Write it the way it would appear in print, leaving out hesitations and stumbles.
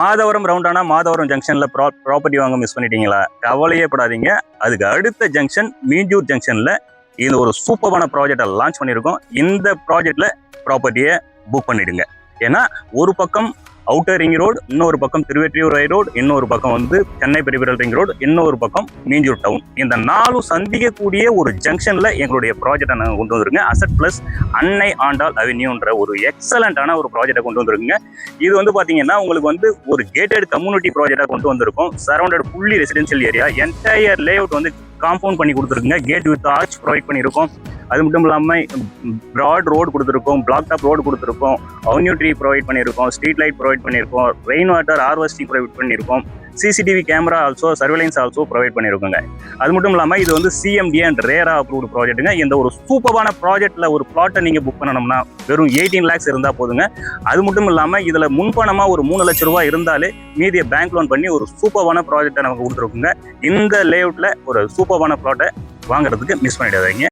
Madhavaram ரவுண்டானா Madhavaram ஜங்ஷன்ல property வாங்க miss பண்ணிட்டீங்களா? கவலையே படாதீங்க. அதுக்கு அடுத்த ஜங்ஷன் மீஞ்சூர் ஜங்ஷன்ல இந்த ஒரு சூப்பரான ப்ராஜெக்டை லான்ச் பண்ணியிருக்கோம். இந்த ப்ராஜெக்ட்ல ப்ராப்பர்ட்டியை புக் பண்ணிடுங்க. ஏன்னா ஒரு பக்கம் அவுட்டர் ரிங் ரோடு, இன்னொரு பக்கம் திருவெற்றியூர் ரோடு, இன்னொரு பக்கம் வந்து சென்னை பெரிஃபெரல் ரிங் ரோடு, இன்னொரு பக்கம் மீஞ்சூர் டவுன். இந்த 4 சந்திக்கக்கூடிய ஒரு ஜங்ஷன்ல எங்களுடைய ப்ராஜெக்டை நாங்கள் கொண்டு வந்துருங்க. அசட் பிளஸ் அன்னை ஆண்டாள் அவென்யூன்ற ஒரு எக்ஸலண்டான ஒரு ப்ராஜெக்டை கொண்டு வந்துருக்குங்க. இது வந்து பாத்தீங்கன்னா உங்களுக்கு வந்து ஒரு கேட்டட் கம்யூனிட்டி ப்ராஜெக்டா கொண்டு வந்திருக்கும். Surrounded fully residential area, entire layout வந்து காம்பவுண்ட் பண்ணி கொடுத்துருக்குங்க. கேட் வித் ஆர்ச் ப்ரொவைட் பண்ணியிருக்கோம். அது மட்டும் இல்லாமல் ப்ராட் ரோடு கொடுத்துருக்கோம், பிளாக் டாப் ரோடு கொடுத்துருக்கோம், அவென்யூ ட்ரீ ப்ரொவைட் பண்ணியிருக்கோம், ஸ்ட்ரீட் லைட் ப்ரொவைட் பண்ணியிருக்கோம், ரெயின் வாட்டர் ஹார்வெஸ்டிங் ப்ரொவைட் பண்ணியிருக்கோம், CCTV camera also surveillance also provide பண்ணியிருக்கோங்க. அது மட்டும் இல்லாமல் இது வந்து சிஎம்டி அண்ட் ரேரா அப்ரூவ்டு ப்ராஜெக்ட்டுங்க. இந்த ஒரு சூப்பரான ப்ராஜெக்ட்டில் ஒரு பிளாட்டை நீங்கள் புக் பண்ணணும்னா வெறும் 18 lakhs இருந்தால் போதுங்க. அது மட்டும் இல்லாமல் இதில் முன்பணமாக ஒரு 3 லட்ச ரூபா இருந்தாலே மீதியை பேங்க் லோன் பண்ணி ஒரு சூப்பரான ப்ராஜெக்டை நமக்கு கொடுத்துருக்குங்க. இந்த லேஅவுட்டில் ஒரு சூப்பரான ப்ளாட்டை வாங்குறதுக்கு மிஸ் பண்ணிடாதீங்க.